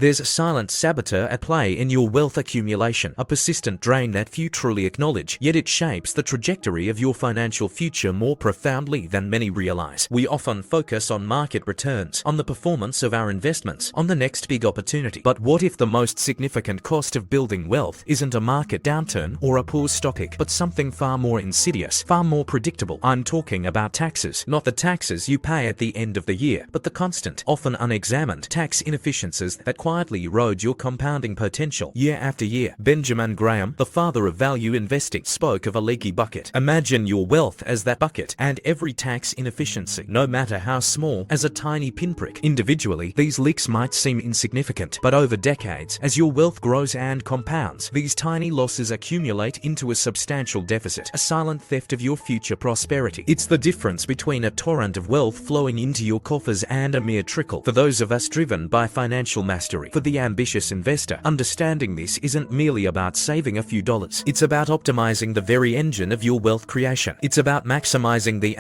There's a silent saboteur at play in your wealth accumulation, a persistent drain that few truly acknowledge, yet it shapes the trajectory of your financial future more profoundly than many realize. We often focus on market returns, on the performance of our investments, on the next big opportunity. But what if the most significant cost of building wealth isn't a market downturn or a poor stock pick, but something far more insidious, far more predictable? I'm talking about taxes. Not the taxes you pay at the end of the year, but the constant, often unexamined, tax inefficiencies that quietly erode your compounding potential year after year. Benjamin Graham, the father of value investing, spoke of a leaky bucket. Imagine your wealth as that bucket, and every tax inefficiency, no matter how small, as a tiny pinprick. Individually, these leaks might seem insignificant, but over decades, as your wealth grows and compounds, these tiny losses accumulate into a substantial deficit, a silent theft of your future prosperity. It's the difference between a torrent of wealth flowing into your coffers and a mere trickle. For those of us driven by financial mastery, for the ambitious investor, understanding this isn't merely about saving a few dollars. It's about optimizing the very engine of your wealth creation. It's about maximizing the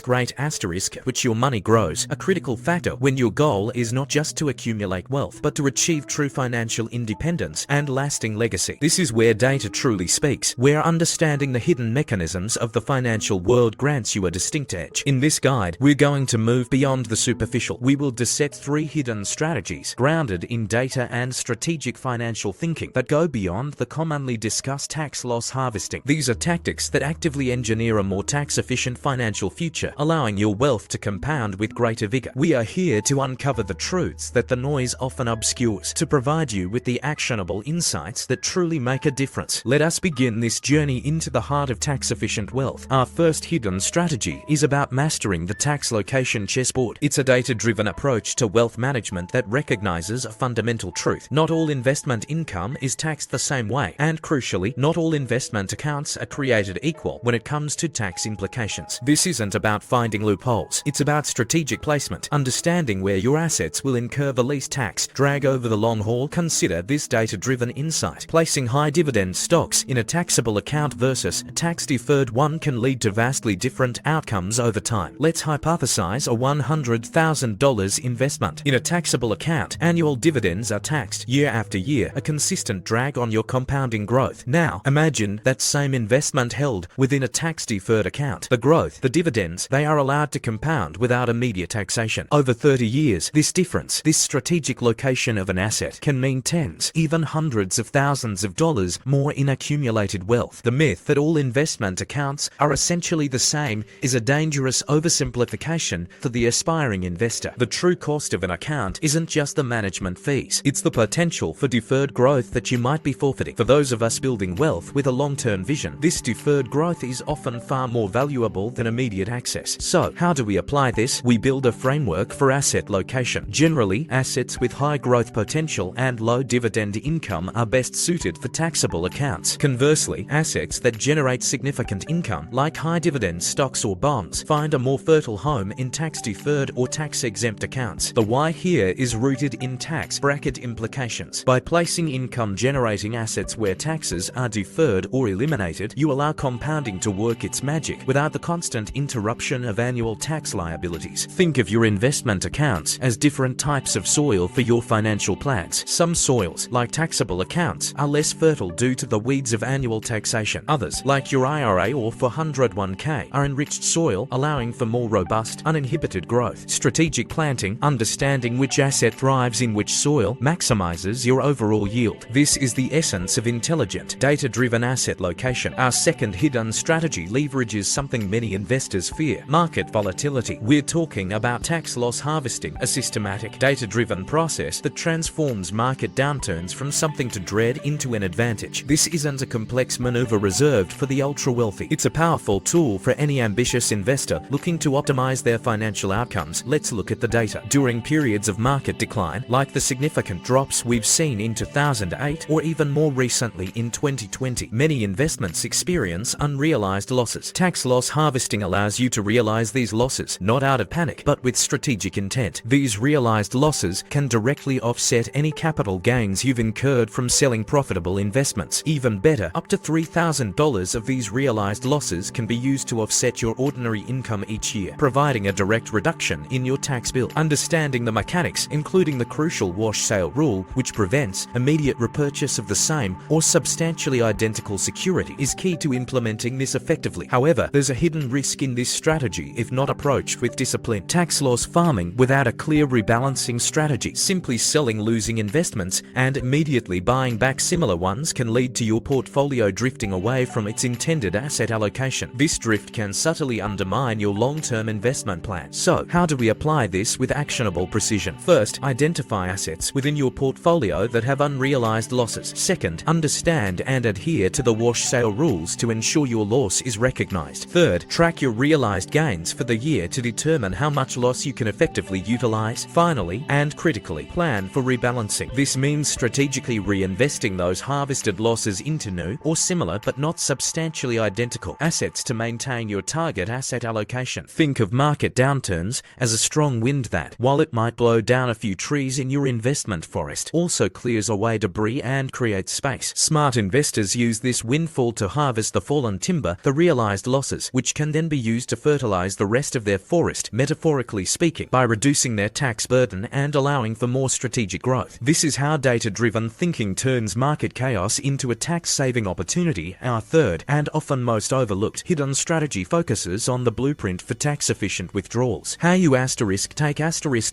rate at which your money grows, a critical factor when your goal is not just to accumulate wealth, but to achieve true financial independence and lasting legacy. This is where data truly speaks, where understanding the hidden mechanisms of the financial world grants you a distinct edge. In this guide, we're going to move beyond the superficial. We will dissect 3 hidden strategies grounded in data and strategic financial thinking that go beyond the commonly discussed tax loss harvesting. These are tactics that actively engineer a more tax-efficient financial future, allowing your wealth to compound with greater vigor. We are here to uncover the truths that the noise often obscures, to provide you with the actionable insights that truly make a difference. Let us begin this journey into the heart of tax-efficient wealth. Our first hidden strategy is about mastering the tax location chessboard. It's a data-driven approach to wealth management that recognizes a fundamental truth. Not all investment income is taxed the same way, and crucially, not all investment accounts are created equal when it comes to tax implications. This isn't about finding loopholes. It's about strategic placement, understanding where your assets will incur the least tax drag over the long haul. Consider this data-driven insight. Placing high dividend stocks in a taxable account versus a tax-deferred one can lead to vastly different outcomes over time. Let's hypothesize a $100,000 investment in a taxable account. Annual dividends are taxed year after year, a consistent drag on your compounding growth. Now, imagine that same investment held within a tax-deferred account. The growth, the dividends, they are allowed to compound without immediate taxation. Over 30 years, this difference, this strategic location of an asset, can mean tens, even hundreds of thousands of dollars more in accumulated wealth. The myth that all investment accounts are essentially the same is a dangerous oversimplification for the aspiring investor. The true cost of an account isn't just the management fees. It's the potential for deferred growth that you might be forfeiting. For those of us building wealth with a long-term vision, this deferred growth is often far more valuable than immediate access. So, how do we apply this? We build a framework for asset location. Generally, assets with high growth potential and low dividend income are best suited for taxable accounts. Conversely, assets that generate significant income, like high dividend stocks or bonds, find a more fertile home in tax-deferred or tax-exempt accounts. The why here is rooted in tax bracket implications. By placing income-generating assets where taxes are deferred or eliminated, you allow compounding to work its magic without the constant interruption of annual tax liabilities. Think of your investment accounts as different types of soil for your financial plans. Some soils, like taxable accounts, are less fertile due to the weeds of annual taxation. Others, like your IRA or 401k, are enriched soil, allowing for more robust, uninhibited growth. Strategic planting, understanding which asset thrives in which soil, maximizes your overall yield. This is the essence of intelligent, data-driven asset location. Our second hidden strategy leverages something many investors fear: market volatility. We're talking about tax loss harvesting, a systematic, data-driven process that transforms market downturns from something to dread into an advantage. This isn't a complex maneuver reserved for the ultra-wealthy. It's a powerful tool for any ambitious investor looking to optimize their financial outcomes. Let's look at the data. During periods of market decline, like the significant drops we've seen in 2008 or even more recently in 2020, many investments experience unrealized losses. Tax loss harvesting allows you to realize these losses, not out of panic, but with strategic intent. These realized losses can directly offset any capital gains you've incurred from selling profitable investments. Even better, up to $3,000 of these realized losses can be used to offset your ordinary income each year, providing a direct reduction in your tax bill. Understanding the mechanics, including the crucial wash sale rule, which prevents immediate repurchase of the same or substantially identical security, is key to implementing this effectively. However, there's a hidden risk in this strategy if not approached with discipline. Tax loss farming without a clear rebalancing strategy. Simply selling losing investments and immediately buying back similar ones can lead to your portfolio drifting away from its intended asset allocation. This drift can subtly undermine your long-term investment plan. So, how do we apply this with actionable precision? First, identify assets within your portfolio that have unrealized losses. Second, understand and adhere to the wash sale rules to ensure your loss is recognized. Third, track your realized gains for the year to determine how much loss you can effectively utilize. Finally, and critically, plan for rebalancing. This means strategically reinvesting those harvested losses into new or similar but not substantially identical assets to maintain your target asset allocation. Think of market downturns as a strong wind that, while it might blow down a few trees in your investment forest, also clears away debris and creates space. Smart investors use this windfall to harvest the fallen timber, the realized losses, which can then be used to fertilize the rest of their forest, metaphorically speaking, by reducing their tax burden and allowing for more strategic growth. This is how data-driven thinking turns market chaos into a tax-saving opportunity. Our third, and often most overlooked, hidden strategy focuses on the blueprint for tax-efficient withdrawals. How you take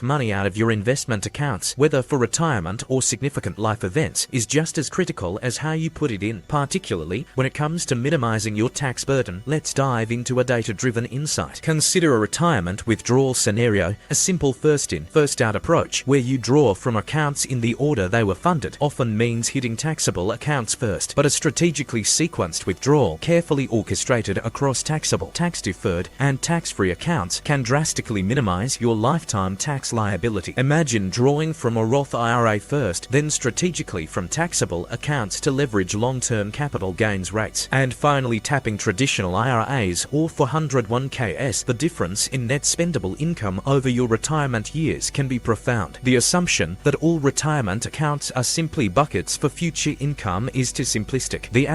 money out of your investment accounts, whether for retirement or significant life events, is just as critical as how you put it in, particularly when it comes to minimizing your tax burden. Let's dive into a data-driven insight. Consider a retirement withdrawal scenario, a simple first-in, first-out approach, where you draw from accounts in the order they were funded, often means hitting taxable accounts first. But a strategically sequenced withdrawal, carefully orchestrated across taxable, tax-deferred, and tax-free accounts, can drastically minimize your lifetime tax liability. Imagine drawing from a Roth IRA first, then strategically from taxable accounts to leverage long-term capital gains rates, and finally tapping traditional IRAs or 401ks. The difference in net spendable income over your retirement years can be profound. The assumption that all retirement accounts are simply buckets for future income is too simplistic. The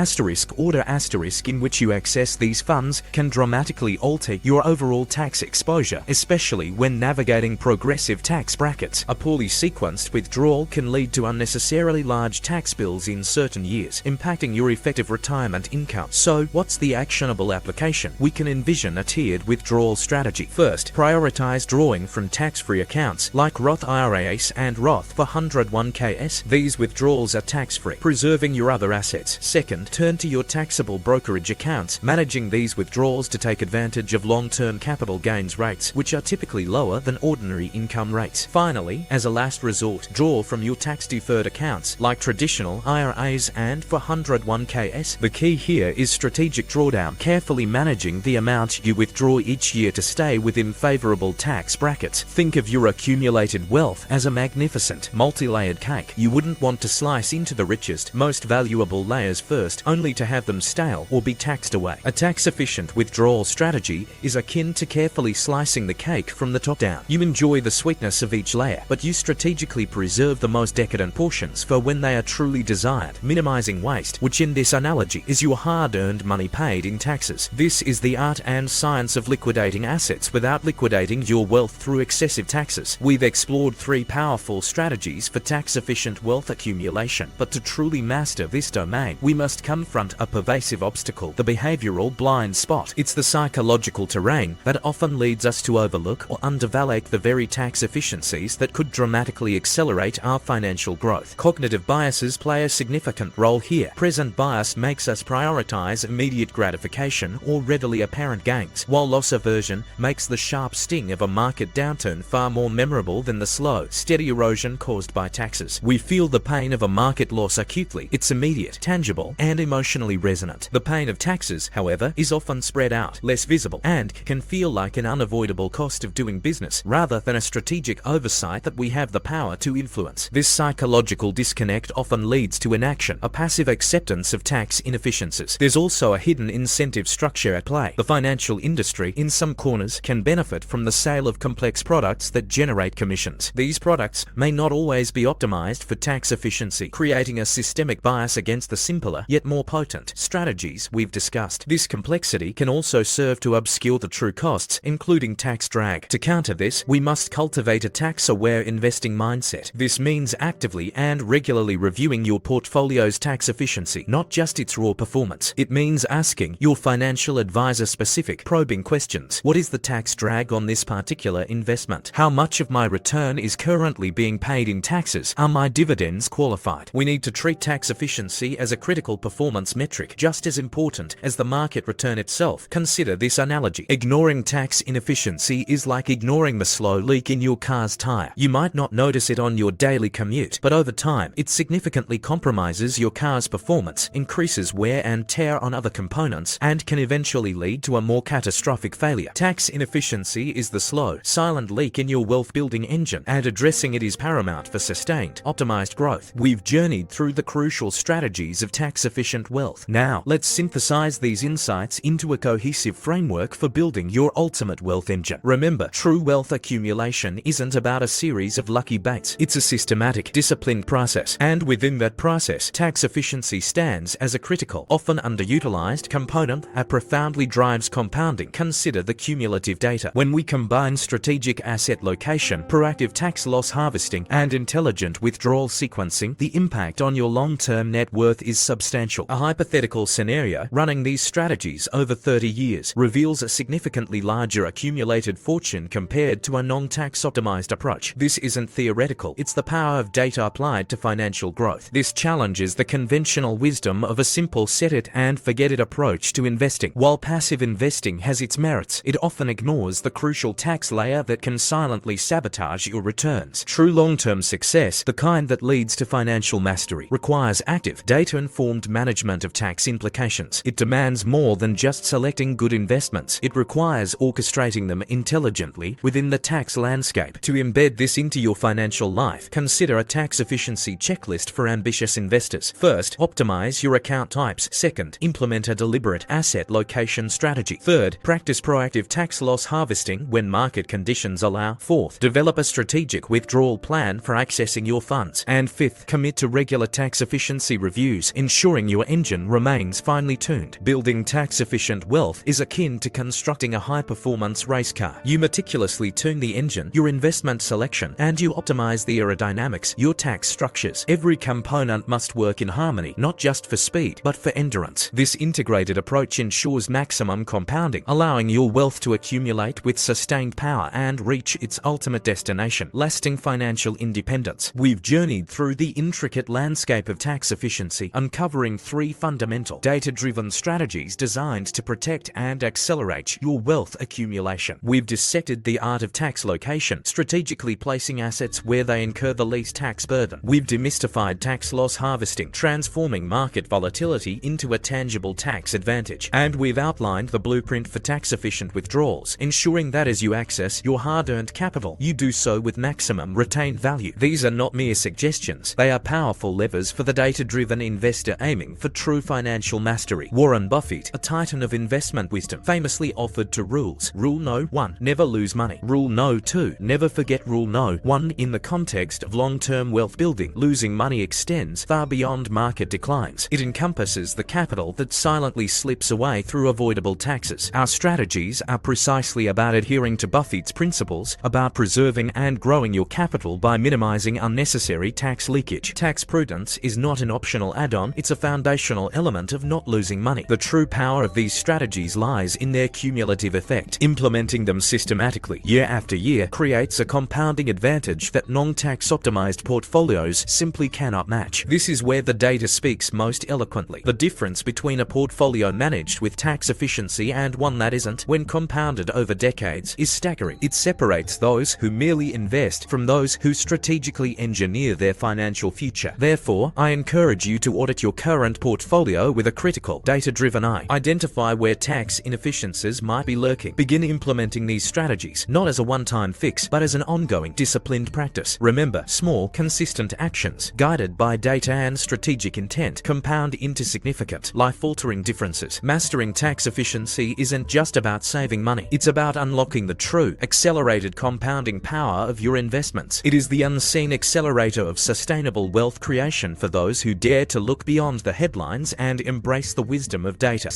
order asterisk in which you access these funds can dramatically alter your overall tax exposure, especially when navigating progressive tax brackets. A poorly sequenced withdrawal can lead to unnecessarily large tax bills in certain years, impacting your effective retirement income. So, what's the actionable application? We can envision a tiered withdrawal strategy. First, prioritize drawing from tax-free accounts like Roth IRAs and Roth 401ks. These withdrawals are tax-free, preserving your other assets. Second, turn to your taxable brokerage accounts, managing these withdrawals to take advantage of long-term capital gains rates, which are typically lower than ordinary income rates. Finally, as a last resort, draw from your tax-deferred accounts like traditional IRAs and 401ks. The key here is strategic drawdown, carefully managing the amount you withdraw each year to stay within favorable tax brackets. Think of your accumulated wealth as a magnificent, multi-layered cake. You wouldn't want to slice into the richest, most valuable layers first, only to have them stale or be taxed away. A tax-efficient withdrawal strategy is akin to carefully slicing the cake from the top down. You enjoy the sweetness of each layer, but you strategically preserve the most decadent portions for when they are truly desired, minimizing waste, which in this analogy is your hard-earned money paid in taxes. This is the art and science of liquidating assets without liquidating your wealth through excessive taxes. We've explored three powerful strategies for tax-efficient wealth accumulation, but to truly master this domain, we must confront a pervasive obstacle, the behavioral blind spot. It's the psychological terrain that often leads us to overlook or undervalue the very tax efficiencies that could dramatically accelerate our financial growth. Cognitive biases play a significant role here. Present bias makes us prioritize immediate gratification or readily apparent gains, while loss aversion makes the sharp sting of a market downturn far more memorable than the slow, steady erosion caused by taxes. We feel the pain of a market loss acutely. It's immediate, tangible, and emotionally resonant. The pain of taxes, however, is often spread out, less visible, and can feel like an unavoidable cost of doing business, rather than a strategic oversight that we have the power to influence. This psychological disconnect often leads to inaction, a passive acceptance of tax inefficiencies. There's also a hidden incentive structure at play. The financial industry, in some corners, can benefit from the sale of complex products that generate commissions. These products may not always be optimized for tax efficiency, creating a systemic bias against the simpler, yet more potent, strategies we've discussed. This complexity can also serve to obscure the true costs, including tax drag. To counter this, we must cultivate a tax-aware investing mindset. mindset. This means actively and regularly reviewing your portfolio's tax efficiency, not just its raw performance. It means asking your financial advisor specific, probing questions. What is the tax drag on this particular investment? How much of my return is currently being paid in taxes? Are my dividends qualified? We need to treat tax efficiency as a critical performance metric, just as important as the market return itself. Consider this analogy. Ignoring tax inefficiency is like ignoring the slow leak in your car's tire. You might not notice it on your daily commute, but over time, it significantly compromises your car's performance, increases wear and tear on other components, and can eventually lead to a more catastrophic failure. Tax inefficiency is the slow, silent leak in your wealth-building engine, and addressing it is paramount for sustained, optimized growth. We've journeyed through the crucial strategies of tax-efficient wealth. Now, let's synthesize these insights into a cohesive framework for building your ultimate wealth engine. Remember, true wealth accumulation isn't about a series of lucky baits. It's a systematic, disciplined process, and within that process, tax efficiency stands as a critical, often underutilized component that profoundly drives compounding. Consider the cumulative data. When we combine strategic asset location, proactive tax loss harvesting, and intelligent withdrawal sequencing, the impact on your long-term net worth is substantial. A hypothetical scenario running these strategies over 30 years reveals a significantly larger accumulated fortune compared to a non-tax optimized approach. This isn't theoretical, it's the power of data applied to financial growth. This challenges the conventional wisdom of a simple set it and forget it approach to investing. While passive investing has its merits, it often ignores the crucial tax layer that can silently sabotage your returns. True long-term success, the kind that leads to financial mastery, requires active, data-informed management of tax implications. It demands more than just selecting good investments. It requires orchestrating them intelligently within the tax landscape. To embed this into your financial life, consider a tax efficiency checklist for ambitious investors. First, optimize your account types. Second, implement a deliberate asset location strategy. Third, practice proactive tax loss harvesting when market conditions allow. Fourth, develop a strategic withdrawal plan for accessing your funds. And fifth, commit to regular tax efficiency reviews, ensuring your engine remains finely tuned. Building tax-efficient wealth is akin to constructing a high-performance race car. You meticulously tune the engine, your investment selection, and you optimize the aerodynamics, your tax structures. Every component must work in harmony, not just for speed, but for endurance. This integrated approach ensures maximum compounding, allowing your wealth to accumulate with sustained power and reach its ultimate destination, lasting financial independence. We've journeyed through the intricate landscape of tax efficiency, uncovering three fundamental, data-driven strategies designed to protect and accelerate your wealth accumulation. We've dissected the art of tax location, strategically placing assets where they incur the least tax burden. We've demystified tax loss harvesting, transforming market volatility into a tangible tax advantage. And we've outlined the blueprint for tax-efficient withdrawals, ensuring that as you access your hard-earned capital, you do so with maximum retained value. These are not mere suggestions. They are powerful levers for the data-driven investor aiming for true financial mastery. Warren Buffett, a titan of investment wisdom, famously offered two rules. Rule no. 1. Never lose money. Rule no. 2. Never forget Rule no. 1. In the context of long-term wealth building, losing money extends far beyond market declines. It encompasses the capital that silently slips away through avoidable taxes. Our strategies are precisely about adhering to Buffett's principles, about preserving and growing your capital by minimizing unnecessary tax leakage. Tax prudence is not an optional add-on, it's a foundational element of not losing money. The true power of these strategies lies in their cumulative effect. Implementing them systematically, year after year, creates a compounding advantage that non-tax optimized portfolios simply cannot match. This is where the data speaks most eloquently. The difference between a portfolio managed with tax efficiency and one that isn't, when compounded over decades, is staggering. It separates those who merely invest from those who strategically engineer their financial future. Therefore, I encourage you to audit your current portfolio with a critical, data-driven eye. Identify where tax inefficiencies might be lurking. Begin implementing these strategies, not as a one-time fix, but as an ongoing, disciplined practice. Remember, small, consistent actions, guided by data and strategic intent, compound into significant, life-altering differences. Mastering tax efficiency isn't just about saving money. It's about unlocking the true, accelerated compounding power of your investments. It is the unseen accelerator of sustainable wealth creation for those who dare to look beyond the headlines and embrace the wisdom of data.